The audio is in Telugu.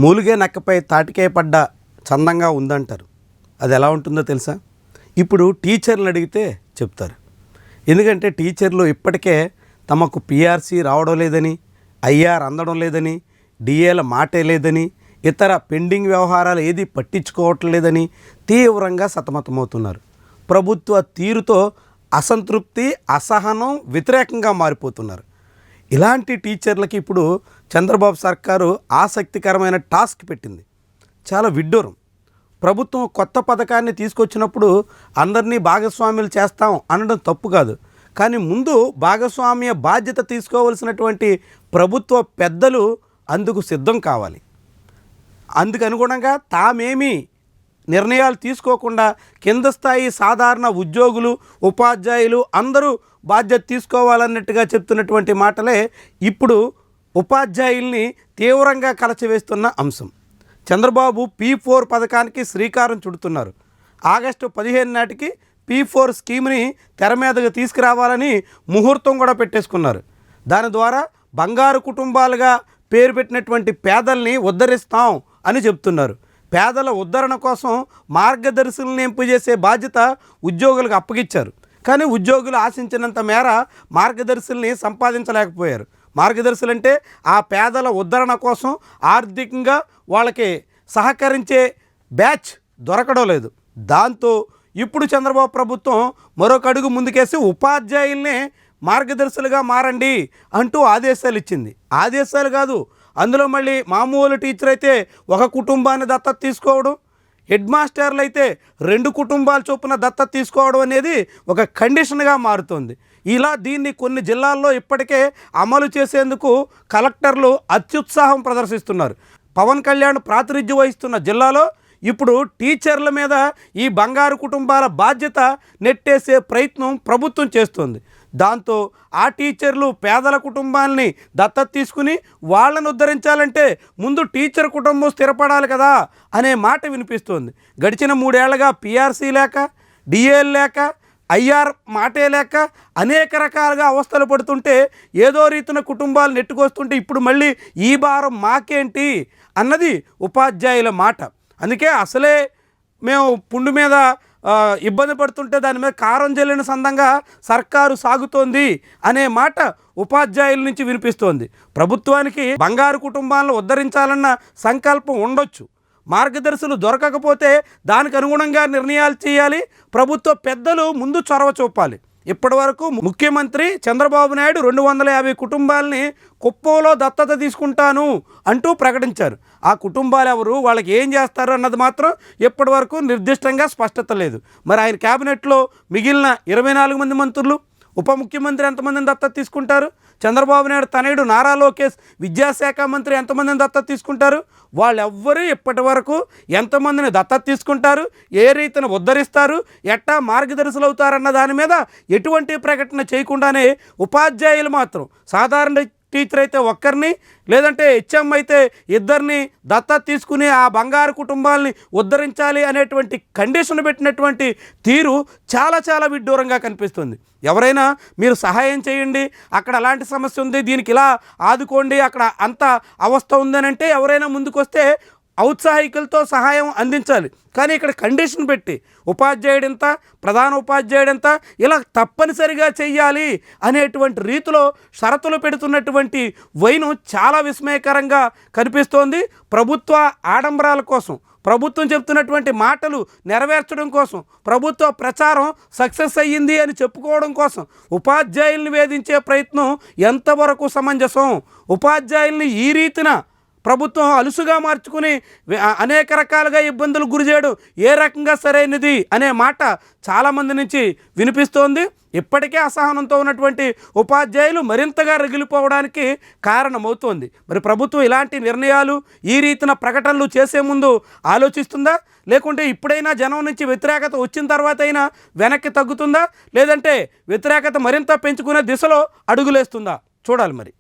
మూలిగే నక్కపై తాటికాయ పడ్డ చందంగా ఉందంటారు. అది ఎలా ఉంటుందో తెలుసా? ఇప్పుడు టీచర్లు అడిగితే చెప్తారు. ఎందుకంటే టీచర్లు ఇప్పటికే తమకు పిఆర్సీ రావడం లేదని, ఐఆర్ అందడం లేదని, డిఏల మాటే లేదని, ఇతర పెండింగ్ వ్యవహారాలు ఏది పట్టించుకోవట్లేదని తీవ్రంగా సతమతమవుతున్నారు. ప్రభుత్వ తీరుతో అసంతృప్తి, అసహనం, వ్యతిరేకంగా మారిపోతున్నారు. ఇలాంటి టీచర్లకి ఇప్పుడు చంద్రబాబు సర్కారు ఆసక్తికరమైన టాస్క్ పెట్టింది. చాలా విడ్డూరం. ప్రభుత్వం కొత్త పథకాన్ని తీసుకొచ్చినప్పుడు అందరినీ భాగస్వాములు చేస్తాం అనడం తప్పు కాదు. కానీ ముందు భాగస్వామ్య బాధ్యత తీసుకోవలసినటువంటి ప్రభుత్వ పెద్దలు అందుకు సిద్ధం కావాలి. అందుకు అనుగుణంగా తామేమీ నిర్ణయాలు తీసుకోకుండా కింద స్థాయి సాధారణ ఉద్యోగులు, ఉపాధ్యాయులు అందరూ బాధ్యత తీసుకోవాలన్నట్టుగా చెప్తున్నటువంటి మాటలే ఇప్పుడు ఉపాధ్యాయుల్ని తీవ్రంగా కలచివేస్తున్న అంశం. చంద్రబాబు P4 పథకానికి శ్రీకారం చుడుతున్నారు. ఆగస్టు 15 నాటికి P4 స్కీమ్ని తెర మీదకు తీసుకురావాలని ముహూర్తం కూడా పెట్టేసుకున్నారు. దాని ద్వారా బంగారు కుటుంబాలుగా పేరు పెట్టినటువంటి పేదల్ని ఉద్ధరిస్తాం అని చెప్తున్నారు. పేదల ఉద్ధరణ కోసం మార్గదర్శులను ఎంపిక చేసే బాధ్యత ఉద్యోగులకు అప్పగిచ్చారు. కానీ ఉద్యోగులు ఆశించినంత మేర మార్గదర్శుల్ని సంపాదించలేకపోయారు. మార్గదర్శులు అంటే ఆ పేదల ఉద్ధరణ కోసం ఆర్థికంగా వాళ్ళకి సహకరించే బ్యాచ్ దొరకడం లేదు. దాంతో ఇప్పుడు చంద్రబాబు ప్రభుత్వం మరొక అడుగు ముందుకేసి ఉపాధ్యాయుల్ని మార్గదర్శులుగా మారండి అంటూ ఆదేశాలు ఇచ్చింది. ఆదేశాలు కాదు, అందులో మళ్ళీ మామూలు టీచర్ అయితే ఒక కుటుంబాన్ని దత్తత తీసుకోవడం, హెడ్ మాస్టర్లు అయితే 2 కుటుంబాల చొప్పున దత్తత తీసుకోవడం అనేది ఒక కండిషన్గా మారుతుంది. ఇలా దీన్ని కొన్ని జిల్లాల్లో ఇప్పటికే అమలు చేసేందుకు కలెక్టర్లు అత్యుత్సాహం ప్రదర్శిస్తున్నారు. పవన్ కళ్యాణ్ ప్రాతినిధ్యం వహిస్తున్న జిల్లాలో ఇప్పుడు టీచర్ల మీద ఈ బంగారు కుటుంబాల బాధ్యత నెట్టేసే ప్రయత్నం ప్రభుత్వం చేస్తుంది. దాంతో ఆ టీచర్లు పేదల కుటుంబాలని దత్తత తీసుకుని వాళ్ళను ఉద్ధరించాలంటే ముందు టీచర్ కుటుంబం స్థిరపడాలి కదా అనే మాట వినిపిస్తోంది. గడిచిన 3 ఏళ్లుగా పిఆర్సీ లేక, డిఏలు లేక, ఐఆర్ మాటే లేక అనేక రకాలుగా అవస్థలు పడుతుంటే ఏదో రీతిన కుటుంబాలు నెట్టుకొస్తుంటే ఇప్పుడు మళ్ళీ ఈ భారం మాకేంటి అన్నది ఉపాధ్యాయుల మాట. అందుకే అసలే మేము పుండు మీద ఇబ్బంది పడుతుంటే దాని మీద కారం జల్లిన సందంగా సర్కారు సాగుతోంది అనే మాట ఉపాధ్యాయుల నుంచి వినిపిస్తోంది. ప్రభుత్వానికి బంగారు కుటుంబాలను ఉద్ధరించాలన్న సంకల్పం ఉండొచ్చు. మార్గదర్శులు దొరకకపోతే దానికి అనుగుణంగా నిర్ణయాలు చేయాలి. ప్రభుత్వ పెద్దలు ముందు చొరవ చూపాలి. ఇప్పటి వరకు ముఖ్యమంత్రి చంద్రబాబు నాయుడు 250 కుటుంబాలని కుప్పంలో దత్తత తీసుకుంటాను అంటూ ప్రకటించారు. ఆ కుటుంబాలు ఎవరు, వాళ్ళకి ఏం చేస్తారు అన్నది మాత్రం ఇప్పటి వరకు నిర్దిష్టంగా స్పష్టత లేదు. మరి ఆయన క్యాబినెట్లో మిగిలిన 24 మంది మంత్రులు, ఉప ముఖ్యమంత్రి ఎంతమందిని దత్తత తీసుకుంటారు? చంద్రబాబు నాయుడు తనయుడు నారా లోకేష్ విద్యాశాఖ మంత్రి ఎంతమందిని దత్తత తీసుకుంటారు? వాళ్ళెవ్వరూ ఇప్పటి వరకు ఎంతమందిని దత్తత తీసుకుంటారు, ఏ రీతిని ఉద్ధరిస్తారు, ఎట్టా మార్గదర్శులు అవుతారన్న దాని మీద ఎటువంటి ప్రకటన చేయకుండానే ఉపాధ్యాయులు మాత్రం సాధారణ టీచర్ అయితే ఒక్కరిని, లేదంటే హెచ్ఎం అయితే 2ని దత్తత తీసుకుని ఆ బంగారు కుటుంబాలని ఉద్ధరించాలి అనేటువంటి కండిషన్ పెట్టినటువంటి తీరు చాలా చాలా విడ్డూరంగా కనిపిస్తుంది. ఎవరైనా మీరు సహాయం చేయండి, అక్కడ అలాంటి సమస్య ఉంది, దీనికి ఇలా ఆదుకోండి, అక్కడ అంత అవస్థ ఉందని అంటే ఎవరైనా ముందుకొస్తే ఔత్సాహికులతో సహాయం అందించాలి. కానీ ఇక్కడ కండిషన్ పెట్టి ఉపాధ్యాయుడింత, ప్రధాన ఉపాధ్యాయుడింత ఇలా తప్పనిసరిగా చెయ్యాలి అనేటువంటి రీతిలో షరతులు పెడుతున్నటువంటి వైనం చాలా విస్మయకరంగా కనిపిస్తోంది. ప్రభుత్వ ఆడంబరాల కోసం, ప్రభుత్వం చెప్తున్నటువంటి మాటలు నెరవేర్చడం కోసం, ప్రభుత్వ ప్రచారం సక్సెస్ అయ్యింది అని చెప్పుకోవడం కోసం ఉపాధ్యాయుల్ని వేధించే ప్రయత్నం ఎంతవరకు సమంజసం? ఉపాధ్యాయుల్ని ఈ రీతిన ప్రభుత్వం అలుసుగా మార్చుకుని అనేక రకాలుగా ఇబ్బందులు గురి చేయడం ఏ రకంగా సరైనది అనే మాట చాలామంది నుంచి వినిపిస్తోంది. ఇప్పటికే అసహనంతో ఉన్నటువంటి ఉపాధ్యాయులు మరింతగా రగిలిపోవడానికి కారణమవుతోంది. మరి ప్రభుత్వం ఇలాంటి నిర్ణయాలు, ఈ రీతిన ప్రకటనలు చేసే ముందు ఆలోచిస్తుందా? లేకుంటే ఇప్పుడైనా జనం నుంచి వ్యతిరేకత వచ్చిన తర్వాత అయినా వెనక్కి తగ్గుతుందా? లేదంటే వ్యతిరేకత మరింత పెంచుకునే దిశలో అడుగులేస్తుందా? చూడాలి మరి.